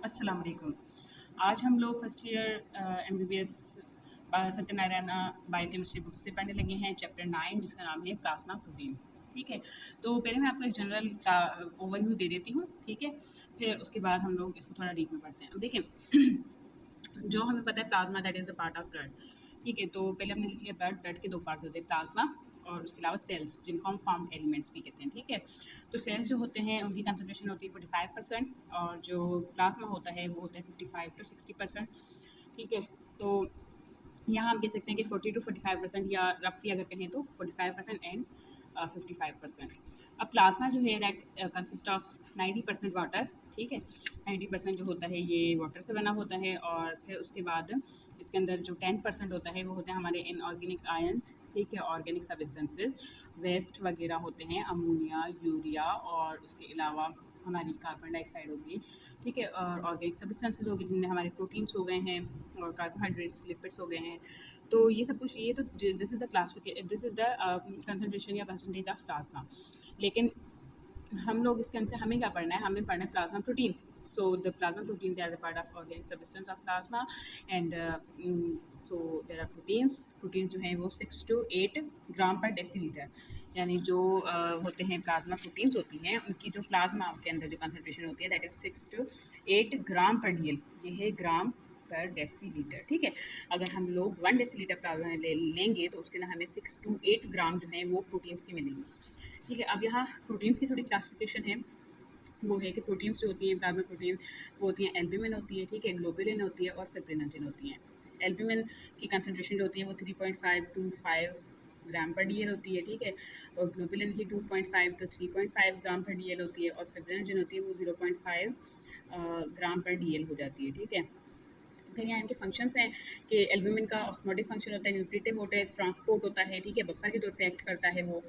अस्सलाम वालेकुम। आज हम लोग first year MBBS Satyanarayan biochemistry book से पढ़ने लगे हैं चैप्टर 9 जिसका नाम है प्लाज्मा प्रोटीन। ठीक है, तो पहले मैं आपको एक जनरल ओवरव्यू दे देती हूँ। ठीक है, फिर उसके बाद हम लोग इसको थोड़ा डीप में पढ़ते हैं। अब देखिए, जो हमें पता है plasma that is a part of blood. ठीक है, तो पहले हमने लिख लिया ब्लड के दो पार्ट होते हैं, प्लाज्मा और उसके अलावा सेल्स जिनको हम फॉर्म्ड एलिमेंट्स भी कहते हैं। ठीक है, तो सेल्स जो होते हैं उनकी कंसनट्रेशन होती है 45% और जो प्लाज्मा होता है वो होता है 55 to 60%। ठीक है, तो यहाँ हम कह सकते हैं कि 40 to 45% या रफली अगर कहें तो 45% एंड 55%। अब प्लाज्मा जो है दैट कंसिस्ट ऑफ 90% वाटर। ठीक है, 90% जो होता है ये वाटर से बना होता है और फिर उसके बाद इसके अंदर जो 10% होता है वो होते हैं हमारे इनऑर्गेनिक आयंस। ठीक है, ऑर्गेनिक सब्सटेंसेस वेस्ट वगैरह होते हैं, अमोनिया, यूरिया और उसके अलावा हमारी कार्बन डाइऑक्साइड होगी। ठीक है, और ऑर्गेनिक सब्सटेंसेस होगी जिनमें हमारे प्रोटीन्स हो गए हैं और कार्बोहाइड्रेट्स, लिपिड्स हो गए हैं। तो ये सब कुछ ये तो this is the this is the concentration या परसेंटेज ऑफ प्लाज्मा। लेकिन हम लोग इसके अंदर हमें क्या पढ़ना है, हमें पढ़ना है plasma protein. So the plasma protein they are the part of organic substance of plasma and so there are proteins जो हैं वो 6 to 8 ग्राम पर डेसीलीटर, यानी जो होते हैं प्लाज्मा प्रोटीन्स होती हैं उनकी जो प्लाज्मा के अंदर जो कंसनट्रेशन होती है दैट इज़ 6 to 8 ग्राम पर डीएल। ये है ग्राम पर डेसीलीटर। ठीक है, अगर हम लोग 1 डेसीलीटर प्लाज्मा लेंगे तो उसके अंदर हमें 6 to 8 ग्राम जो है वो प्रोटीन्स की मिलेंगी। ठीक है, अब यहाँ प्रोटीन्स की थोड़ी क्लासिफिकेशन है। वो है कि प्रोटीन्स जो होती हैं प्लाज्मा प्रोटीन वो होती हैं एल्ब्यूमिन होती है। ठीक है, ग्लोबुलिन होती है और फिब्रिनोजन होती हैं। एल्ब्यूमिन की कंसनट्रेशन जो होती है वो 3.5 to 5 ग्राम पर डीएल होती है। ठीक है, और ग्लोबुलिन की 2.5 to 3.5 ग्राम पर डीएल होती है और फिब्रिनोजन होती है वो 0.5 ग्राम पर डीएल हो जाती है। ठीक है, फिर यहाँ इनके फंक्शंस हैं कि एल्ब्यूमिन का ऑस्मोटिक फंक्शन होता है, न्यूट्रिटिव होता है, ट्रांसपोर्ट होता है। ठीक है, बफर के तौर पे एक्ट करता है वो।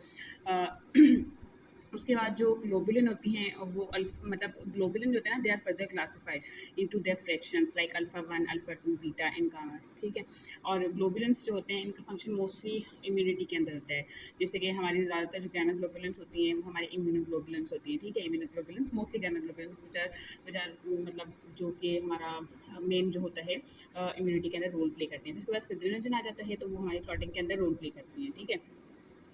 उसके बाद जो ग्लोबुलिन होती हैं वो मतलब ग्लोबुलिन जो होते हैं ना they are further classified into their fractions like alpha 1, alpha 2, beta and gamma. ठीक है, और ग्लोबुलिन्स जो होते हैं इनका फंक्शन मोस्टली इम्यूनिटी के अंदर होता है। जैसे कि हमारी ज़्यादातर जो गैमा ग्लोबुलिन्स होती हैं वो हमारी इम्यूनोग्लोबुलिन्स होती हैं। ठीक है, immunoglobulins mostly gamma globulins which are मतलब जो कि हमारा मेन जो होता है इम्यूनिटी के अंदर रोल प्ले करते हैं। फिर उसके बाद फिब्रिनोजन आ जाता है तो वो हमारी क्लॉटिंग के अंदर रोल प्ले करती हैं। ठीक है,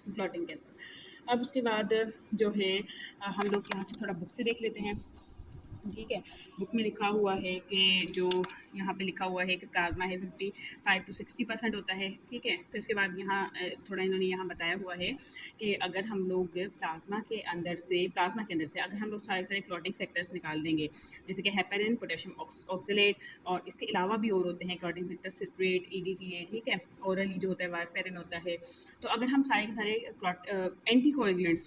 क्लॉटिंग के अंदर। अब उसके बाद जो है हम लोग यहाँ से थोड़ा बुक से देख लेते हैं। ठीक है, बुक में लिखा हुआ है कि जो यहाँ पे लिखा हुआ है कि प्लाज्मा है 55 to 60% होता है। ठीक है, फिर उसके बाद यहाँ थोड़ा इन्होंने यहाँ बताया हुआ है कि अगर हम लोग प्लाज्मा के अंदर से अगर हम लोग सारे सारे क्लॉटिंग फैक्टर्स निकाल देंगे जैसे कि हेपेरिन, पोटेशियम ऑक्सलेट और इसके अलावा भी और होते हैं क्लॉटिंग फैक्टर, सिट्रेट, ईडीटीए। ठीक है, ओरली जो होता है वारफेरिन होता है। तो अगर हम सारे के सारे एंटी कोएगुलेंट्स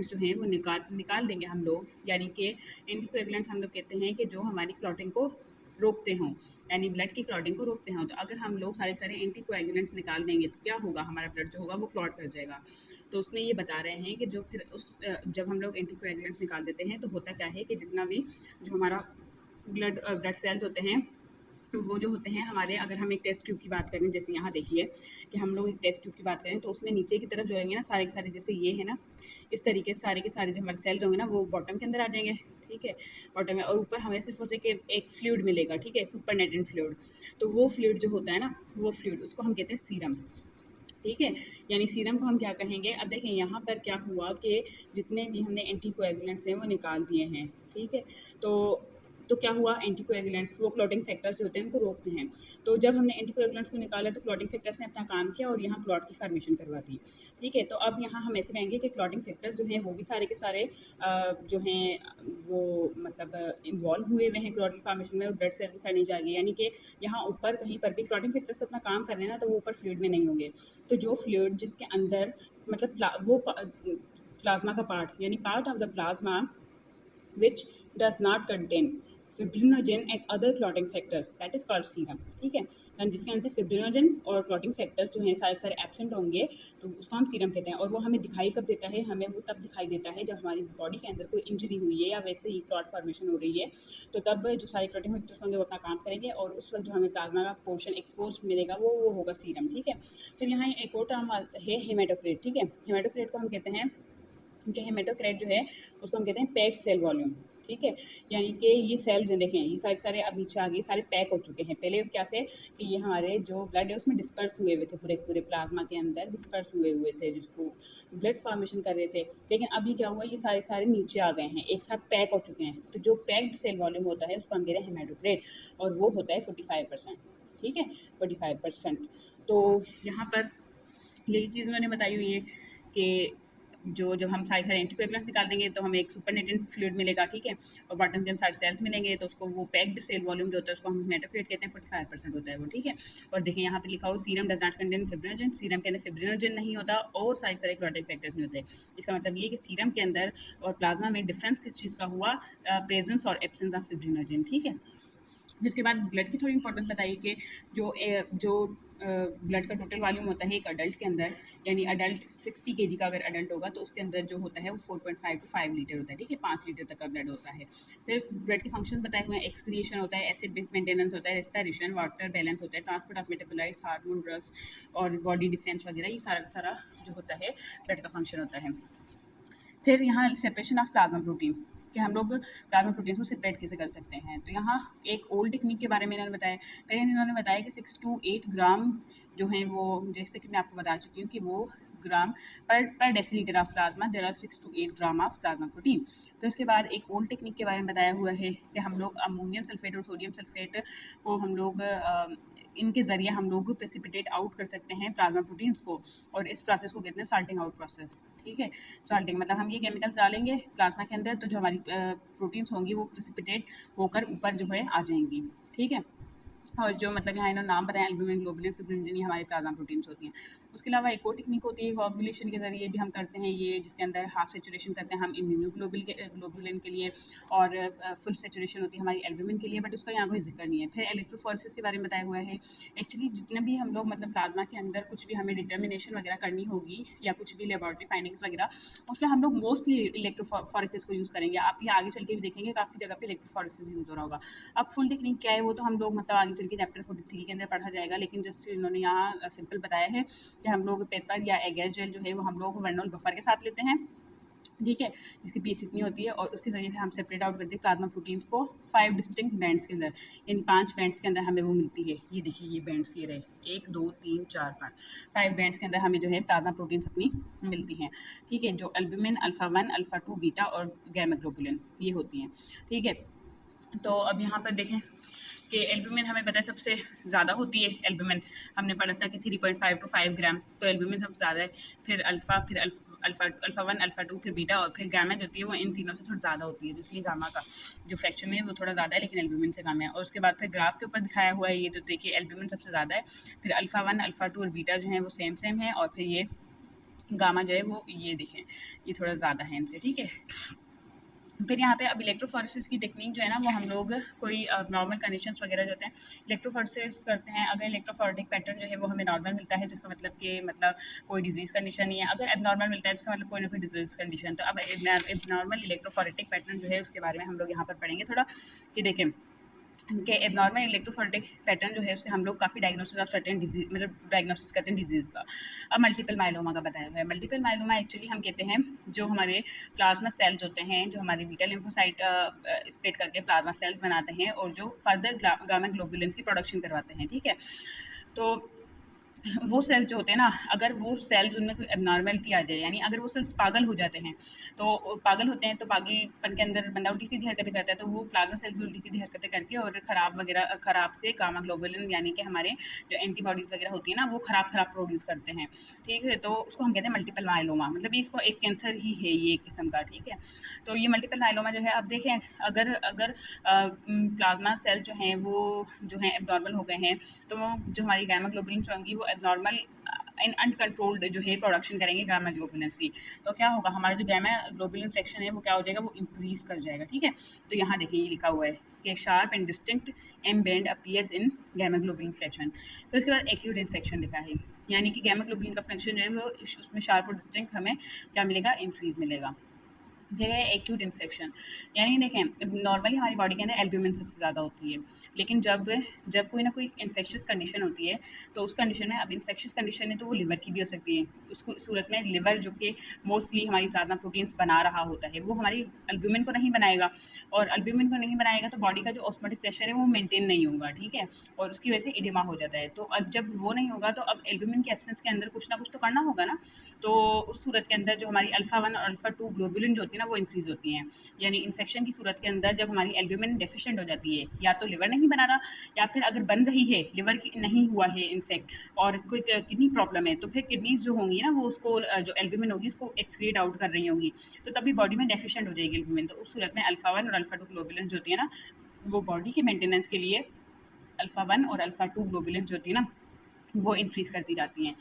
जो हैं वो निकाल देंगे हम लोग, यानी कि एंटीकोएगुलेंट्स हम लोग कहते हैं कि जो हमारी क्लॉटिंग को रोकते हों, यानी ब्लड की क्लॉटिंग को रोकते हों। तो अगर हम लोग सारे सारे एंटीकोएगुलेंट्स निकाल देंगे तो क्या होगा, हमारा ब्लड जो होगा वो क्लॉट कर जाएगा। तो उसमें ये बता रहे हैं कि जो फिर जब हम लोग एंटीकोएगुलेंट्स निकाल देते हैं तो होता क्या है कि जितना भी जो हमारा ब्लड सेल्स होते हैं वो जो होते हैं हमारे, अगर हम एक टेस्ट ट्यूब की बात करें जैसे यहाँ देखिए कि हम लोग एक टेस्ट ट्यूब की बात करें तो उसमें नीचे की तरफ जो रहेंगे ना सारे के सारे, जैसे ये है ना, इस तरीके से सारे के सारे जो हमारे सेल होंगे ना वो बॉटम के अंदर आ जाएंगे। ठीक है, बॉटम में, और ऊपर हमें सिर्फ होता है कि एक फ्लूइड मिलेगा। ठीक है, सुपरनेटेंट फ्लूइड। तो वो फ्लूइड जो होता है ना, वो फ्लूइड उसको हम कहते हैं सीरम। ठीक है, यानी सीरम को हम क्या कहेंगे। अब देखें यहाँ पर क्या हुआ कि जितने भी हमने एंटीकोएगुलेंट्स हैं वो निकाल दिए हैं। ठीक है, तो क्या हुआ, एंटीकोएगुलेंट्स वो क्लॉटिंग फैक्टर्स जो होते हैं उनको रोकते हैं। तो जब हमने एंटीकोएगुलेंट्स को निकाला तो क्लॉटिंग फैक्टर्स ने अपना काम किया और यहाँ क्लॉट की फॉर्मेशन करवा दी। ठीक है, तो अब यहाँ हम ऐसे कहेंगे कि क्लॉटिंग फैक्टर्स जो हैं वो भी सारे के सारे जो हैं वो मतलब इन्वॉल्व हुए हुए हैं क्लॉट की फॉर्मेशन में, और ब्लड सेल की साइड नहीं जाएगी। यानी कि यहाँ ऊपर कहीं पर भी क्लॉटिंग फैक्टर्स तो अपना काम कर रहे हैं ना, तो वो ऊपर फ्लूइड में नहीं होंगे। तो जो फ्लूइड जिसके अंदर मतलब प्लाज्मा का पार्ट, यानी part of the plasma which does not contain fibrinogen and other clotting factors that is called serum। ठीक है, and जिसके अंदर फिब्रिनोजन और क्लॉटिंग फैक्टर्स जो हैं सारे सारे एब्सेंट होंगे तो उसको हम सीरम कहते हैं। और वो हमें दिखाई कब देता है, हमें वो तब दिखाई देता है जब हमारी बॉडी के अंदर कोई इंजरी हुई है या वैसे ही क्लॉट फॉर्मेशन हो रही है। तो तब जो सारे क्लॉटिंग फैक्टर्स होंगे वो अपना काम करेंगे और उस वक्त जो हमें प्लाज्मा का पोर्शन एक्सपोज मिलेगा वो होगा सीरम। ठीक है, फिर यहाँ एक और टर्म है हेमाटोक्रेट। ठीक है, हेमाटोक्रेट को हम कहते हैं, जो हेमाटोक्रेट जो है उसको हम कहते हैं पैक्ड सेल वॉल्यूम। ठीक है। यानी कि ये सेल्स हैं, देखें ये सारे सारे अब नीचे आ गए, सारे पैक हो चुके हैं। पहले क्या से कि ये हमारे जो ब्लड है उसमें डिस्पर्स हुए हुए थे, पूरे पूरे प्लाज्मा के अंदर डिस्पर्स हुए हुए थे, जिसको ब्लड फॉर्मेशन कर रहे थे। लेकिन अभी क्या हुआ, ये सारे सारे नीचे आ गए हैं, एक साथ पैक हो चुके हैं। तो जो पैक्ड सेल वॉल्यूम होता है उसको हम कह रहे हैं हेमाटोक्रेट, और वो होता है 45%। ठीक है, 45%। तो यहाँ पर यही चीज़ उन्होंने बताई हुई है कि जो जब हम सारे सारे एंटीकोएगुलेंट्स निकाल देंगे तो हमें एक सुपरनेटेंट फ्लूइड मिलेगा, ठीक है, और बॉटम के हम सारे सेल्स मिलेंगे, तो उसको वो पैक्ड सेल वॉल्यूम जो होता है उसको हम हेमाटोक्रेट कहते हैं, 45% होता है वो, ठीक है। और देखें यहाँ पे लिखा हो serum does not contain fibrinogen, serum के अंदर फिब्रिनोजन नहीं होता और सारे सारे क्लॉटिंग फैक्टर्स नहीं होते। इसका मतलब ये कि सीरम के अंदर और प्लाज्मा में डिफरेंस किस चीज़ का हुआ, प्रेजेंस और एब्सेंस ऑफ फिब्रिनोजन, ठीक है। जिसके बाद ब्लड की थोड़ी इंपॉर्टेंस बताइए कि जो ब्लड का टोटल वॉल्यूम होता है एक अडल्ट के अंदर, यानी अडल्ट 60 केजी का अगर अडल्ट होगा तो उसके अंदर जो होता है वो 4.5 to 5 लीटर होता है, ठीक है, 5 लीटर तक का ब्लड होता है। फिर ब्लड के फंक्शन बताए हुए हैं, एक्सक्रिएशन होता है, एसिड बेस मेंटेनेंस होता है, रेस्पिरेशन, वाटर बैलेंस होता है, transport of metabolites, hormone, drugs और बॉडी डिफेंस वगैरह, ये सारा सारा जो होता है ब्लड का फंक्शन होता है। फिर यहाँ सेपरेशन ऑफ प्लाज्मा प्रोटीन, कि हम लोग प्लाज्मा प्रोटीन को सेपरेट कैसे कर सकते हैं। तो यहाँ एक ओल्ड टेक्निक के बारे में इन्होंने बताया। पहले इन्होंने बताया कि 6 to 8 ग्राम जो है वो, जैसे कि मैं आपको बता चुकी हूँ कि वो ग्राम पर decilitre of plasma there are 6 to 8 gram of plasma protein. तो इसके बाद एक ओल्ड टेक्निक के बारे में बताया हुआ है कि हम लोग अमोनियम सल्फेट और सोडियम सल्फेट को हम लोग इनके ज़रिए हम लोग प्रेसिपिटेट आउट कर सकते हैं प्लाज्मा प्रोटीन्स को, और इस प्रोसेस को कहते हैं साल्टिंग आउट प्रोसेस, ठीक है। साल्टिंग मतलब हम ये केमिकल्स डालेंगे प्लाज्मा के अंदर तो जो हमारी प्रोटीन्स होंगी वो प्रेसिपिटेट होकर ऊपर जो है आ जाएंगी, ठीक है। और जो मतलब यहाँ इन्होंने नाम बताया एल्बुमिन, ग्लोबुलिन, फिब्रिनोजन, ये हमारी प्लाज्मा प्रोटीन्स होती हैं। उसके अलावा एक और टेक्निक होती है कोआगुलेशन के ज़रिए भी हम करते हैं ये, जिसके अंदर हाफ सेचुरेशन करते हैं हम ग्लोबुलिन के लिए, और फुल सेचुरेशन होती है हमारी एल्बुमिन के लिए, बट उसका यहाँ कोई जिक्र नहीं है। फिर इलेक्ट्रोफोरेसिस के बारे में बताया हुआ है। एक्चुअली जितने भी हम लोग मतलब प्लाज्मा के अंदर कुछ भी हमें डिटर्मिनेशन वगैरह करनी होगी या कुछ भी लेबॉरेटरी फाइंडिंग्स वगैरह, उसमें हम लोग मोस्टली इलेक्ट्रोफोरेसिस को यूज़ करेंगे। आप ये आगे चल के भी देखेंगे काफ़ी जगह पे इलेक्ट्रोफोरेसिस यूज़ हो रहा होगा। अब फुल टेक्निक क्या है वो तो हम लोग मतलब आगे चल के चैप्टर 43 के अंदर पढ़ा जाएगा, लेकिन जस्ट इन्होंने यहाँ सिंपल बताया है कि हम लोग पेपर या एगर जेल जो है वो हम लोग वर्नोल बफर के साथ लेते हैं, ठीक है, जिसकी पीएच इतनी होती है, और उसके ज़रिए से हम सेपरेट आउट करते हैं प्लाज्मा प्रोटीन्स को 5 डिस्टिंक्ट बैंड्स के अंदर, यानी 5 बैंड्स के अंदर हमें वो मिलती है। ये देखिए ये बैंड्स ये रहे 1 2 3 4 5 बैंड्स के अंदर हमें जो है प्लाज्मा प्रोटीन्स अपनी मिलती हैं, ठीक है, जो एल्बुमिन, अल्फा 1, अल्फा 2, बीटा और गैमा ग्लोबुलिन ये होती हैं, ठीक है। तो अब यहाँ पर देखें कि एल्बुमिन हमें पता है सबसे ज़्यादा होती है। एल्बुमिन हमने पढ़ा था कि 3.5 to 5 ग्राम, तो एल्बुमिन सबसे ज़्यादा है। फिर अल्फ़ा, फिर अल्फ़ा 1, अल्फ़ा 2, फिर बीटा, और फिर गामा जो होती है वो इन तीनों से थोड़ा ज़्यादा होती है, इसलिए गामा का जो फ्रैक्शन है वो थोड़ा ज़्यादा है, लेकिन एल्बुमिन से कम है। और उसके बाद फिर ग्राफ के ऊपर दिखाया हुआ है ये, तो देखिए एल्बुमिन सबसे ज़्यादा है, फिर अल्फ़ा 1, अल्फ़ा 2 और बीटा जो है वो सेम है, और फिर ये गामा जो है वो ये देखें ये थोड़ा ज़्यादा है इनसे, ठीक है। फिर यहाँ पे अब इलेक्ट्रोफोरेसिस की टेक्निक जो है ना वो हम लोग कोई नॉर्मल कंडीशंस वगैरह जो होते हैं इलेक्ट्रोफोरेसिस करते हैं। अगर इलेक्ट्रोफोरेटिक पैटर्न जो है वो हमें नॉर्मल मिलता है तो इसका मतलब कि मतलब कोई डिजीज़ कंडीशन नहीं है। अगर एबनॉर्मल मिलता है तो इसका मतलब कोई ना कोई डिजीज़ कंडीशन। तो अब एबनॉर्मल इलेक्ट्रोफोरेटिक पैटर्न जो है उसके बारे में हम लोग यहाँ पर पढ़ेंगे थोड़ा, कि देखें कि एबनॉर्मल इलेक्ट्रोफोरेटिक पैटर्न जो है उससे हम लोग काफ़ी डायग्नोसिस ऑफ सर्टेन डिजीज मतलब डायग्नोसिस करते हैं डिजीज़ का। अब मल्टीपल माइलोमा का बताया हुआ है। मल्टीपल माइलोमा एक्चुअली हम कहते हैं जो हमारे प्लाज्मा सेल्स होते हैं, जो हमारे बीटा लिम्फोसाइट स्प्लिट करके प्लाज्मा सेल्स बनाते हैं और जो फर्दर गामा ग्लोबुलिन्स की प्रोडक्शन करवाते हैं, ठीक है। तो वो सेल्स जो होते हैं ना, अगर वो सेल्स उनमें कोई एबनॉर्मेलिटी आ जाए, यानी अगर वो सेल्स पागल हो जाते हैं, तो पागल होते हैं तो पागलपन के अंदर बंदा उल्टी सीधी हरकतें करता है, तो वो प्लाज्मा सेल्स भी उल्टी सीधी हरकतें करके और ख़राब से गामा ग्लोबुलिन यानी कि हमारे जो एंटीबॉडीज़ वगैरह होती है ना वो ख़राब प्रोड्यूस करते हैं, ठीक है। तो उसको हम कहते हैं मल्टीपल माइलोमा, मतलब इसको एक कैंसर ही है ये एक किस्म का, ठीक है। तो ये मल्टीपल माइलोमा जो है आप देखें अगर अगर प्लाज्मा सेल जो हैं वो जो हैं एबनॉर्मल हो गए हैं, तो जो हमारी गामा ग्लोबुलिन्स होंगी वो एबनॉर्मल इन अनकंट्रोल्ड जो है प्रोडक्शन करेंगे गामा ग्लोबुलिन्स की। तो क्या होगा हमारा जो गामा ग्लोबुलिन फ्रैक्शन है वो क्या हो जाएगा, वो इंक्रीज़ कर जाएगा, ठीक है। तो यहाँ देखिए ये लिखा हुआ है कि sharp and distinct M band appears in gamma globulin fraction. फिर उसके बाद एक्यूट इन्फेक्शन लिखा है, यानी कि गामा ग्लोबुलिन का फ्रैक्शन जो है वो उसमें शार्प और डिस्टिंक्ट हमें क्या मिलेगा, इंक्रीज़ मिलेगा। फिर है एक्यूट इन्फेक्शन, यानी देखें नॉर्मली हमारी बॉडी के अंदर एल्ब्यूमिन सबसे ज़्यादा होती है, लेकिन जब जब कोई ना कोई इन्फेक्शियस कंडीशन होती है तो उस कंडीशन में, अब इन्फेक्शियस कंडीशन है तो वो लिवर की भी हो सकती है, उसको सूरत में लिवर जो कि मोस्टली हमारी प्लाज्मा प्रोटीन्स बना रहा होता है वो हमारी एल्ब्यूमिन को नहीं बनाएगा, और एल्ब्यूमिन को नहीं बनाएगा तो बॉडी का जो ऑस्मोटिक प्रेशर है वो मेंटेन नहीं होगा, ठीक है, और उसकी वजह से इडिमा हो जाता है। तो अब जब वो नहीं होगा तो अब एल्ब्यूमिन के एब्सेंस के अंदर कुछ ना कुछ तो करना होगा ना, तो उस सूरत के अंदर जो हमारी अल्फा 1 और अल्फा 2 ग्लोबुलिन जो होती है ना वो इंक्रीज होती हैं, यानी इन्फेक्शन की सूरत के अंदर जब हमारी एल्ब्यूमिन डेफिशिएंट हो जाती है, या तो लिवर नहीं बना रहा, या फिर अगर बन रही है लिवर की नहीं हुआ है इनफेक्ट और कोई किडनी प्रॉब्लम है, तो फिर किडनीज जो होंगी ना वो उसको जो एल्ब्यूमिन होगी उसको एक्सक्रीट आउट कर रही होंगी, तो तभी बॉडी में डेफिशिएंट हो जाएगी एल्ब्यूमिन। तो उस सूरत में अल्फा 1 और अल्फा 2 ग्लोबुलिन जो होती है ना वो बॉडी के मेंटेनेंस के लिए अल्फा 1 और अल्फा 2 ग्लोबुलिन जो होती है ना वो इंक्रीज़ करती जाती हैं।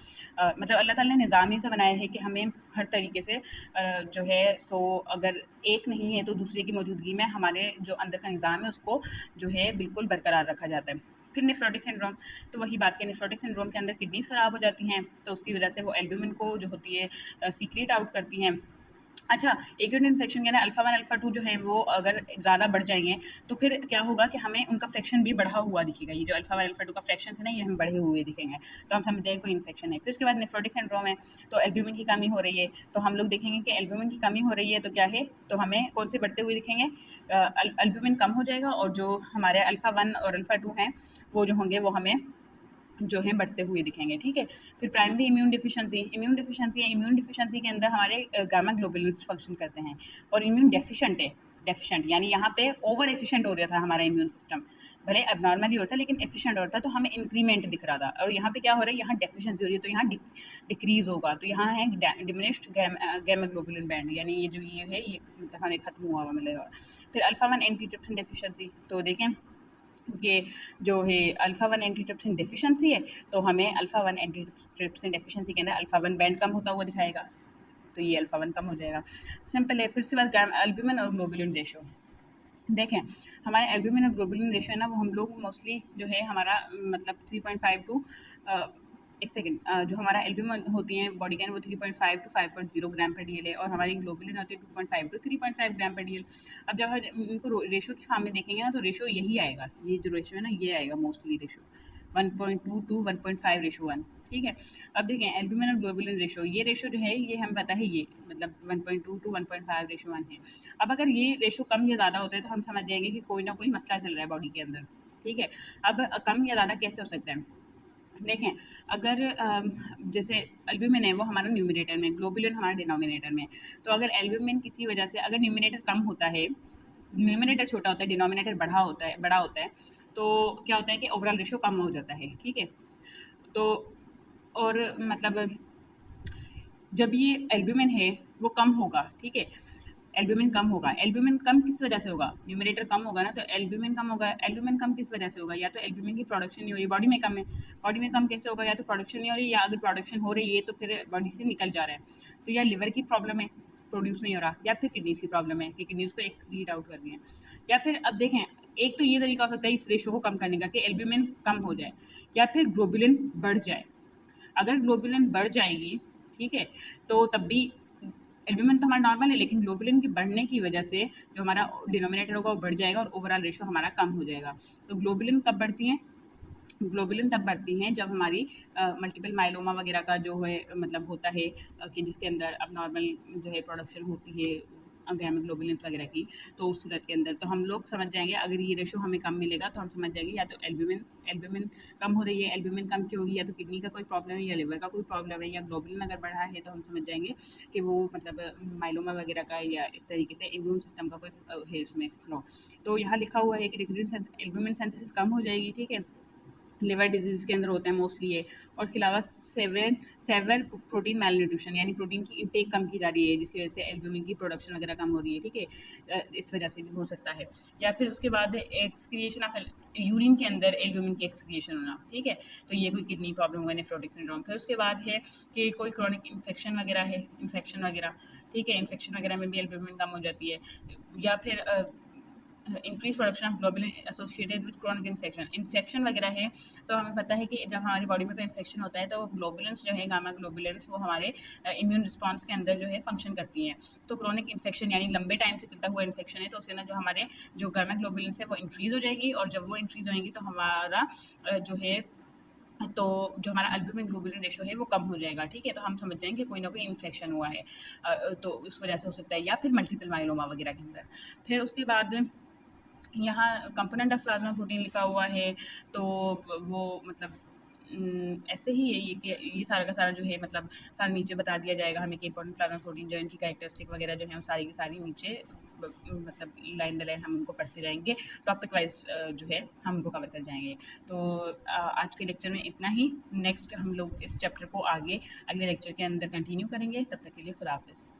मतलब अल्लाह ताला ने निज़ाम ही ऐसा बनाया है कि हमें हर तरीके से जो है सो अगर एक नहीं है तो दूसरे की मौजूदगी में हमारे जो अंदर का निज़ाम है उसको जो है बिल्कुल बरकरार रखा जाता है। फिर नेफ्रोटिक सिंड्रोम, तो वही बात कि नेफ्रोटिक सिंड्रोम के अंदर किडनीज़ ख़राब हो जाती हैं, तो उसकी वजह से वो एल्ब्यूमिन को जो होती है सीक्रेट आउट करती हैं। अच्छा, एक्यूट इन्फेक्शन यानी अल्फ़ा 1 अल्फ़ा 2 जो है वो अगर ज़्यादा बढ़ जाएँगे तो फिर क्या होगा कि हमें उनका फ्रैक्शन भी बढ़ा हुआ दिखेगा। ये जो अल्फ़ा 1 अल्फ़ा 2 का फ्रैक्शन है ना ये हमें बढ़े हुए दिखेंगे, तो हम समझ जाएँगे कोई इन्फेक्शन है। फिर उसके बाद नेफ्रोटिक सिंड्रोम है, तो एल्ब्यूमिन की कमी हो रही है, तो हम लोग देखेंगे कि एल्ब्यूमिन की कमी हो रही है तो क्या है, तो हमें कौन से बढ़ते हुए दिखेंगे, एल्ब्यूमिन कम हो जाएगा और जो हमारे अल्फ़ा 1 और अल्फ़ा 2 हैं वो जो होंगे वो हमें जो है बढ़ते हुए दिखेंगे, ठीक है। फिर प्राइमरी इम्यून डिफिशिएंसी के अंदर हमारे गामा ग्लोबुलिन्स फंक्शन करते हैं, और इम्यून डेफिशिएंट यानी यहाँ पे ओवर एफिशिएंट हो रहा था हमारा इम्यून सिस्टम, भले अब नॉर्मली होता लेकिन एफिशिएंट हो रहा था, तो हमें इंक्रीमेंट दिख रहा था, और यहाँ पे क्या हो रहा है, यहाँ डेफिशिएंसी हो रही है तो यहाँ डिक्रीज होगा, तो यहाँ है डिमिनिश्ड गैमा ग्लोबुलिन बैंड, यानी ये जो ये है ये मतलब हमें खत्म हुआ हुआ मिलेगा। फिर अल्फा 1 एंटीट्रिप्सिन डेफिशिएंसी, तो देखें ये जो है अल्फ़ा 1 एंटीट्रिप्सिन डेफिशिएंसी है, तो हमें अल्फ़ा 1 एंटीट्रिप्सिन डेफिशिएंसी के अंदर अल्फ़ा 1 बैंड कम होता हुआ दिखाएगा, तो ये अल्फ़ा 1 कम हो जाएगा। सिंपल है। फिर उसके बाद एल्ब्यूमिन और ग्लोबुलिन रेशियो, देखें हमारे एल्ब्यूमिन और ग्लोबुलिन रेशियो है ना वो हम लोग मोस्टली जो है हमारा मतलब 3.5 टू एक सेकेंड, जो हमारा एल्ब्यूमिन होती हैं बॉडी के अंदर वो 3.5 टू 5.0 ग्राम पर डीएल है, और हमारी ग्लोबुलिन होती है 2.5 टू 3.5 ग्राम पर डीएल। अब जब हम इनको रेशियो की फॉर्म में देखेंगे ना तो रेशियो यही आएगा, ये जो रेशियो है ना ये आएगा मोस्टली रेशियो 1.2 टू 1.5 रेशियो 1, ठीक है। अब देखें एल्ब्यूमिन और ग्लोबुलिन रेशियो, ये रेशियो जो है ये हमें पता है ये मतलब 1.2 टू 1.5 रेशियो 1 है। अब अगर ये रेशियो कम या ज़्यादा होता है तो हम समझ जाएंगे कि कोई ना कोई मसला चल रहा है बॉडी के अंदर, ठीक है। अब कम या ज़्यादा कैसे हो सकता है, देखें अगर जैसे एल्ब्यूमिन है वो हमारा न्यूमिनेटर में, ग्लोबुलिन हमारा डिनोमिनेटर में, तो अगर एल्ब्यूमिन किसी वजह से अगर न्यूमिनेटर कम होता है, न्यूमिनेटर छोटा होता है, डिनोमिनेटर बड़ा होता है, तो क्या होता है कि ओवरऑल रेशियो कम हो जाता है, ठीक है। तो और मतलब जब ये एल्ब्यूमिन है वो कम होगा, ठीक है, एल्ब्यूमिन कम होगा, एल्ब्यूमिन कम किस वजह से होगा, न्यूमरेटर कम होगा ना, तो एल्ब्यूमिन कम होगा, एल्ब्यूमिन कम किस वजह से होगा, या तो एल्ब्यूमिन की प्रोडक्शन नहीं हो रही, बॉडी में कम है, बॉडी में कम कैसे होगा, या तो प्रोडक्शन नहीं हो रही, या अगर प्रोडक्शन हो रही है तो फिर बॉडी से निकल जा रहा है, तो या लिवर की प्रॉब्लम है प्रोड्यूस नहीं हो रहा, या फिर किडनीज की प्रॉब्लम है कि किडनीज को एक्सक्रीट आउट कर रही है, या फिर अब देखें एक तो ये तरीका हो सकता है इस रेशो को कम करने का कि एल्ब्यूमिन कम हो जाए, या फिर ग्लोबुलिन बढ़ जाए। अगर ग्लोबुलिन बढ़ जाएगी, ठीक है, तो तब भी एल्ब्यूमिन तो हमारा नॉर्मल है लेकिन ग्लोबुलिन के बढ़ने की वजह से जो हमारा डिनोमिनेटर होगा वो बढ़ जाएगा और ओवरऑल रेशो हमारा कम हो जाएगा। तो ग्लोबुलिन कब बढ़ती हैं, ग्लोबुलिन तब बढ़ती हैं जब हमारी मल्टीपल माइलोमा वगैरह का जो है मतलब होता है कि जिसके अंदर अब नॉर्मल जो है प्रोडक्शन होती है गैमा ग्लोबुलिन्स वगैरह की, तो उस सूरत के अंदर तो हम लोग समझ जाएंगे अगर ये रेशो हमें कम मिलेगा तो हम समझ जाएंगे या तो एल्ब्यूमिन कम हो रही है, एल्ब्यूमिन कम क्यों होगी, या तो किडनी का कोई प्रॉब्लम है या लिवर का कोई प्रॉब्लम है, या ग्लोबुलिन अगर बढ़ा है तो हम समझ जाएंगे कि वो मतलब माइलोमा वगैरह का या इस तरीके से इम्यून सिस्टम का कोई है उसमें फ्लॉ। तो यहाँ लिखा हुआ है कि एल्ब्यूमिन सिंथेसिस कम हो जाएगी, ठीक है, लिवर डिजीज़ के अंदर होता है मोस्टली ये, और उसके अलावा सेवर प्रोटीन मेलन्यूट्रिशन यानी प्रोटीन की इंटेक कम की जा रही है जिसकी वजह से एल्ब्यूमिन की प्रोडक्शन वगैरह कम हो रही है, ठीक है, इस वजह से भी हो सकता है। या फिर उसके बाद एक्सक्रिएशन ऑफ यूरिन के अंदर एल्ब्यूमिन की एक्सक्रिएशन होना, ठीक है, तो ये कोई किडनी प्रॉब्लम होगा नेफ्रोटिक सिंड्रोम। फिर उसके बाद है कि कोई क्रॉनिक इन्फेक्शन वगैरह है, इन्फेक्शन वगैरह, ठीक है, इन्फेक्शन वगैरह में भी एल्ब्यूमिन कम हो जाती है। या फिर increase production of globulin associated with chronic infection वगैरह है। तो हमें पता है कि जब हमारी बॉडी में कोई इन्फेक्शन होता है तो ग्लोबुलिन्स जो है, गामा ग्लोबुलिन्स, वो हमारे इम्यून रिस्पॉन्स के अंदर जो है फंक्शन करती हैं। तो क्रॉनिक इन्फेक्शन यानी लंबे टाइम से चलता हुआ इन्फेक्शन है, तो उसके अंदर जो हमारे जो गामा ग्लोबुलिन्स है वो इंक्रीज हो जाएगी, और जब वो इंक्रीज होएंगी तो हमारा जो है, तो जो हमारा अल्बुमिन ग्लोबुलिन रेशो है वो कम हो जाएगा। ठीक है, तो हम समझ जाएंगे कि कोई ना कोई इन्फेक्शन हुआ है, तो इस वजह से हो सकता है, या फिर मल्टीपल माइलोमा वगैरह के अंदर। फिर उसके बाद यहाँ कंपोनेंट ऑफ प्लाज्मा प्रोटीन लिखा हुआ है, तो वो मतलब ऐसे ही है ये कि ये सारा का सारा जो है मतलब सारा नीचे बता दिया जाएगा हमें कि इंपॉर्टेंट प्लाज्मा प्रोटीन जो है, इनकी कैरेक्टरिस्टिक वगैरह जो है, वो सारी की सारी नीचे मतलब लाइन बाय लाइन हम उनको पढ़ते जाएंगे, टॉपिक वाइज जो है हम उनको कवर कर जाएंगे। तो आज के लेक्चर में इतना ही। नेक्स्ट हम लोग इस चैप्टर को आगे अगले लेक्चर के अंदर कंटिन्यू करेंगे। तब तक के लिए खुदा हाफिज़।